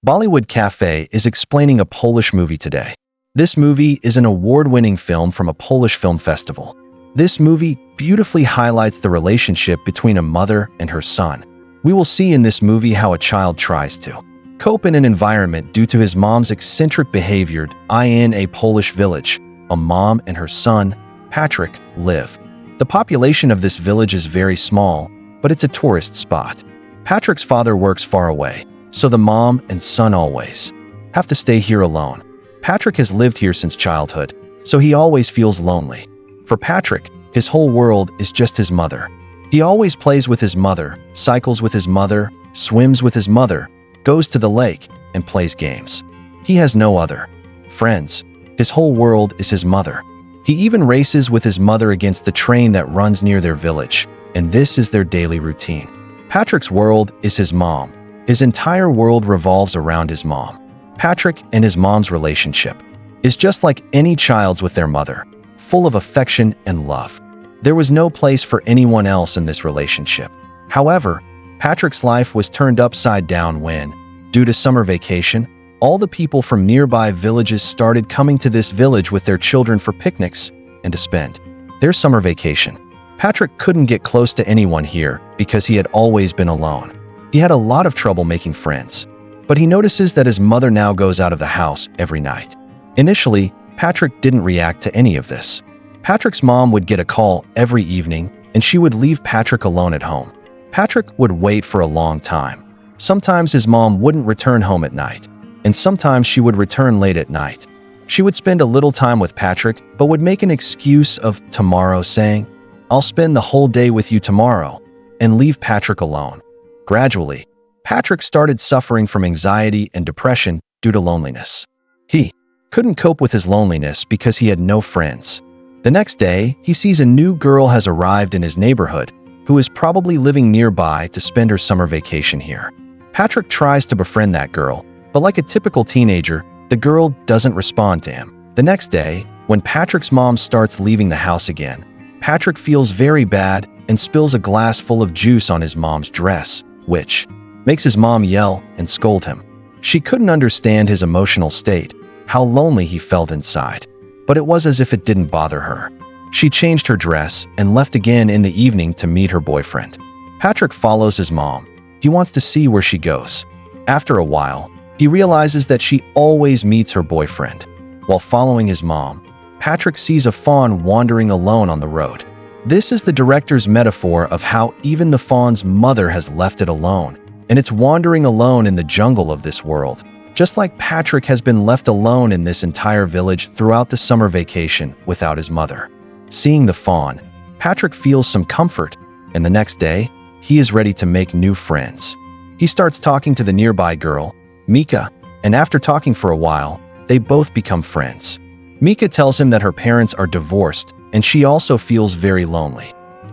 Bollywood Cafe is explaining a Polish movie today. This movie is an award-winning film from a Polish film festival. This movie beautifully highlights the relationship between a mother and her son. We will see in this movie how a child tries to cope in an environment due to his mom's eccentric behavior in a Polish village. A mom and her son, Patrick, live. The population of this village is very small, but it's a tourist spot. Patrick's father works far away, so the mom and son always have to stay here alone. Patrick has lived here since childhood, so he always feels lonely. For Patrick, his whole world is just his mother. He always plays with his mother, cycles with his mother, swims with his mother, goes to the lake, and plays games. He has no other friends. His whole world is his mother. He even races with his mother against the train that runs near their village, and this is their daily routine. Patrick's world is his mom. His entire world revolves around his mom. Patrick and his mom's relationship is just like any child's with their mother, full of affection and love. There was no place for anyone else in this relationship. However, Patrick's life was turned upside down when, due to summer vacation, all the people from nearby villages started coming to this village with their children for picnics and to spend their summer vacation. Patrick couldn't get close to anyone here because he had always been alone. He had a lot of trouble making friends, but he notices that his mother now goes out of the house every night. Initially, Patrick didn't react to any of this. Patrick's mom would get a call every evening, and she would leave Patrick alone at home. Patrick would wait for a long time. Sometimes his mom wouldn't return home at night, and sometimes she would return late at night. She would spend a little time with Patrick, but would make an excuse of tomorrow, saying, "I'll spend the whole day with you tomorrow," and leave Patrick alone. Gradually, Patrick started suffering from anxiety and depression due to loneliness. He couldn't cope with his loneliness because he had no friends. The next day, he sees a new girl has arrived in his neighborhood who is probably living nearby to spend her summer vacation here. Patrick tries to befriend that girl, but like a typical teenager, the girl doesn't respond to him. The next day, when Patrick's mom starts leaving the house again, Patrick feels very bad and spills a glass full of juice on his mom's dress, which makes his mom yell and scold him. She couldn't understand his emotional state, how lonely he felt inside, but it was as if it didn't bother her. She changed her dress and left again in the evening to meet her boyfriend. Patrick follows his mom. He wants to see where she goes. After a while, he realizes that she always meets her boyfriend. While following his mom, Patrick sees a fawn wandering alone on the road. This is the director's metaphor of how even the fawn's mother has left it alone, and it's wandering alone in the jungle of this world, just like Patrick has been left alone in this entire village throughout the summer vacation without his mother. Seeing the fawn, Patrick feels some comfort, and the next day, he is ready to make new friends. He starts talking to the nearby girl, Mika, and after talking for a while, they both become friends. Mika tells him that her parents are divorced, and she also feels very lonely.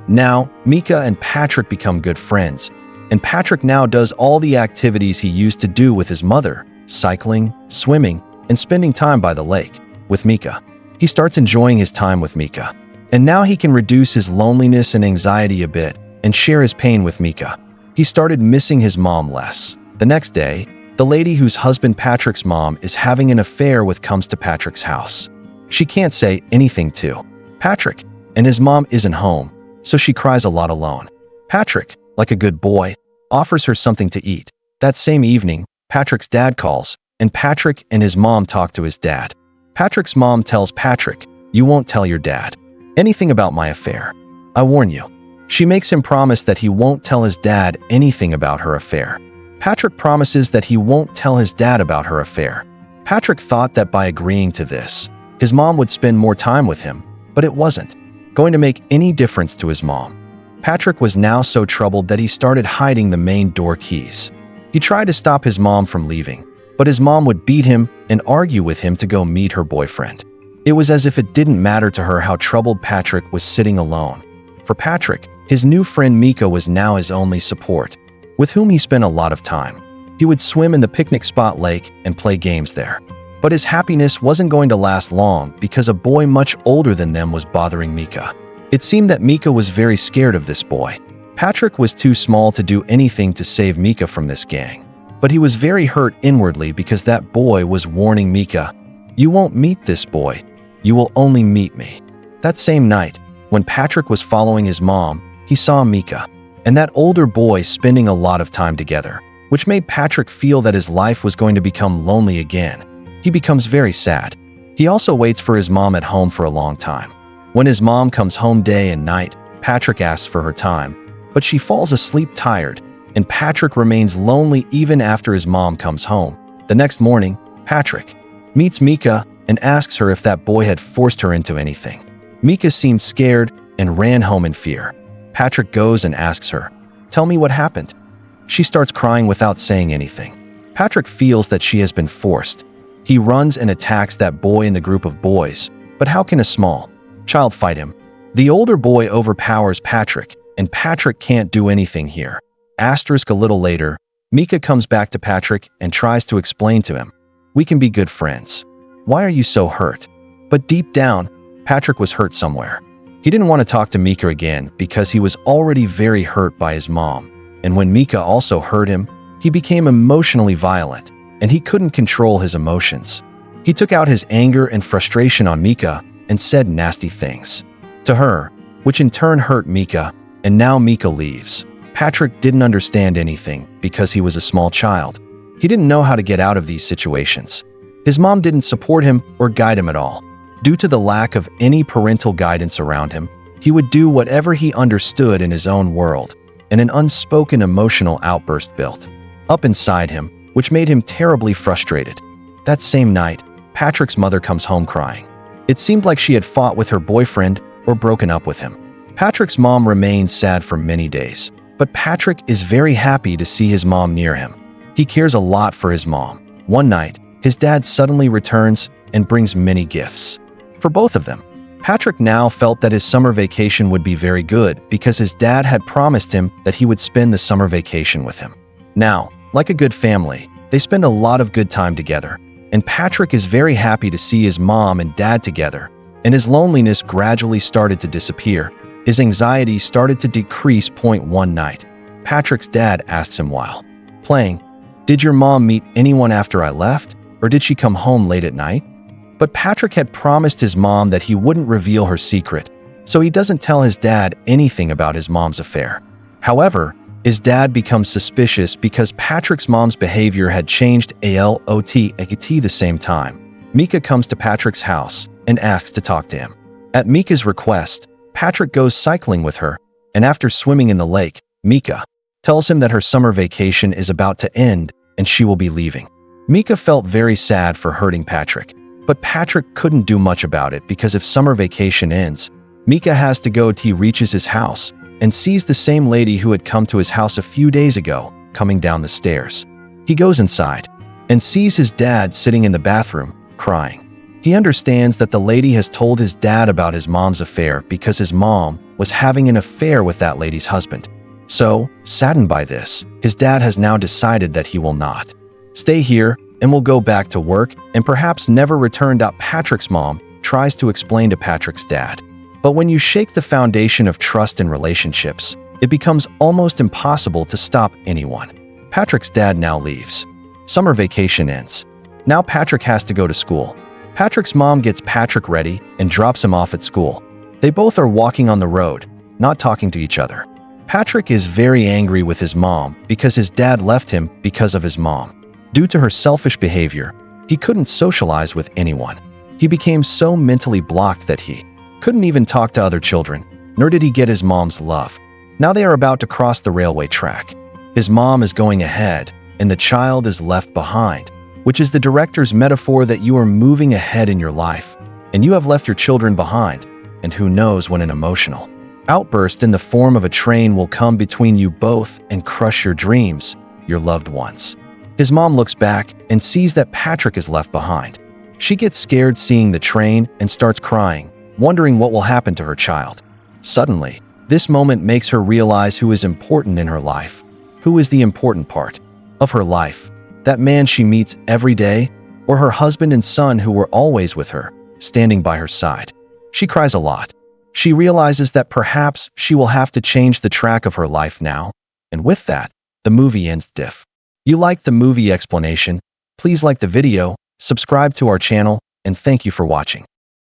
Now, Mika and Patrick become good friends, and Patrick now does all the activities he used to do with his mother, cycling, swimming, and spending time by the lake with Mika. He starts enjoying his time with Mika, and now he can reduce his loneliness and anxiety a bit and share his pain with Mika. He started missing his mom less. The next day, the lady whose husband Patrick's mom is having an affair with comes to Patrick's house. She can't say anything to Patrick, and his mom isn't home, so she cries a lot alone. Patrick, like a good boy, offers her something to eat. That same evening, Patrick's dad calls, and Patrick and his mom talk to his dad. Patrick's mom tells Patrick, "You won't tell your dad anything about my affair. I warn you." She makes him promise that he won't tell his dad anything about her affair. Patrick promises that he won't tell his dad about her affair. Patrick thought that by agreeing to this, his mom would spend more time with him, but it wasn't going to make any difference to his mom. Patrick was now so troubled that he started hiding the main door keys. He tried to stop his mom from leaving, but his mom would beat him and argue with him to go meet her boyfriend. It was as if it didn't matter to her how troubled Patrick was sitting alone. For Patrick, his new friend Mika was now his only support, with whom he spent a lot of time. He would swim in the picnic spot lake and play games there. But his happiness wasn't going to last long because a boy much older than them was bothering Mika. It seemed that Mika was very scared of this boy. Patrick was too small to do anything to save Mika from this gang. But he was very hurt inwardly because that boy was warning Mika, "You won't meet this boy. You will only meet me." That same night, when Patrick was following his mom, he saw Mika and that older boy spending a lot of time together, which made Patrick feel that his life was going to become lonely again. He becomes very sad. He also waits for his mom at home for a long time. When his mom comes home day and night, Patrick asks for her time, but she falls asleep tired, and Patrick remains lonely even after his mom comes home. The next morning, Patrick meets Mika and asks her if that boy had forced her into anything. Mika seemed scared and ran home in fear. Patrick goes and asks her, "Tell me what happened." She starts crying without saying anything. Patrick feels that she has been forced. He runs and attacks that boy in the group of boys, but how can a small child fight him? The older boy overpowers Patrick, and Patrick can't do anything here. Asterisk a little later, Mika comes back to Patrick and tries to explain to him, "We can be good friends. Why are you so hurt?" But deep down, Patrick was hurt somewhere. He didn't want to talk to Mika again because he was already very hurt by his mom. And when Mika also hurt him, he became emotionally violent, and he couldn't control his emotions. He took out his anger and frustration on Mika and said nasty things to her, which in turn hurt Mika, and now Mika leaves. Patrick didn't understand anything because he was a small child. He didn't know how to get out of these situations. His mom didn't support him or guide him at all. Due to the lack of any parental guidance around him, he would do whatever he understood in his own world, and an unspoken emotional outburst built up inside him, which made him terribly frustrated. That same night, Patrick's mother comes home crying. It seemed like she had fought with her boyfriend or broken up with him. Patrick's mom remains sad for many days, but Patrick is very happy to see his mom near him. He cares a lot for his mom. One night, his dad suddenly returns and brings many gifts for both of them. Patrick now felt that his summer vacation would be very good because his dad had promised him that he would spend the summer vacation with him. Now, like a good family, they spend a lot of good time together, and Patrick is very happy to see his mom and dad together, and his loneliness gradually started to disappear. His anxiety started to decrease. One night, Patrick's dad asks him while playing, "Did your mom meet anyone after I left, or did she come home late at night?" But Patrick had promised his mom that he wouldn't reveal her secret, so he doesn't tell his dad anything about his mom's affair. However, his dad becomes suspicious because Patrick's mom's behavior had changed. At the same time, Mika comes to Patrick's house and asks to talk to him. At Mika's request, Patrick goes cycling with her, and after swimming in the lake, Mika tells him that her summer vacation is about to end and she will be leaving. Mika felt very sad for hurting Patrick, but Patrick couldn't do much about it because if summer vacation ends, Mika has to go. He reaches his house and sees the same lady who had come to his house a few days ago coming down the stairs. He goes inside and sees his dad sitting in the bathroom, crying. He understands that the lady has told his dad about his mom's affair because his mom was having an affair with that lady's husband. So, saddened by this, his dad has now decided that he will not stay here and will go back to work and perhaps never return. Patrick's mom tries to explain to Patrick's dad. But when you shake the foundation of trust in relationships, it becomes almost impossible to stop anyone. Patrick's dad now leaves. Summer vacation ends. Now Patrick has to go to school. Patrick's mom gets Patrick ready and drops him off at school. They both are walking on the road, not talking to each other. Patrick is very angry with his mom because his dad left him because of his mom. Due to her selfish behavior, he couldn't socialize with anyone. He became so mentally blocked that he couldn't even talk to other children, nor did he get his mom's love. Now they are about to cross the railway track. His mom is going ahead, and the child is left behind, which is the director's metaphor that you are moving ahead in your life, and you have left your children behind, and who knows when an emotional outburst in the form of a train will come between you both and crush your dreams, your loved ones. His mom looks back and sees that Patrick is left behind. She gets scared seeing the train and starts crying, wondering what will happen to her child. Suddenly, this moment makes her realize who is important in her life. Who is the important part of her life? That man she meets every day, or her husband and son who were always with her, standing by her side? She cries a lot. She realizes that perhaps she will have to change the track of her life now, and with that, the movie ends. You liked the movie explanation? Please like the video, subscribe to our channel, and thank you for watching.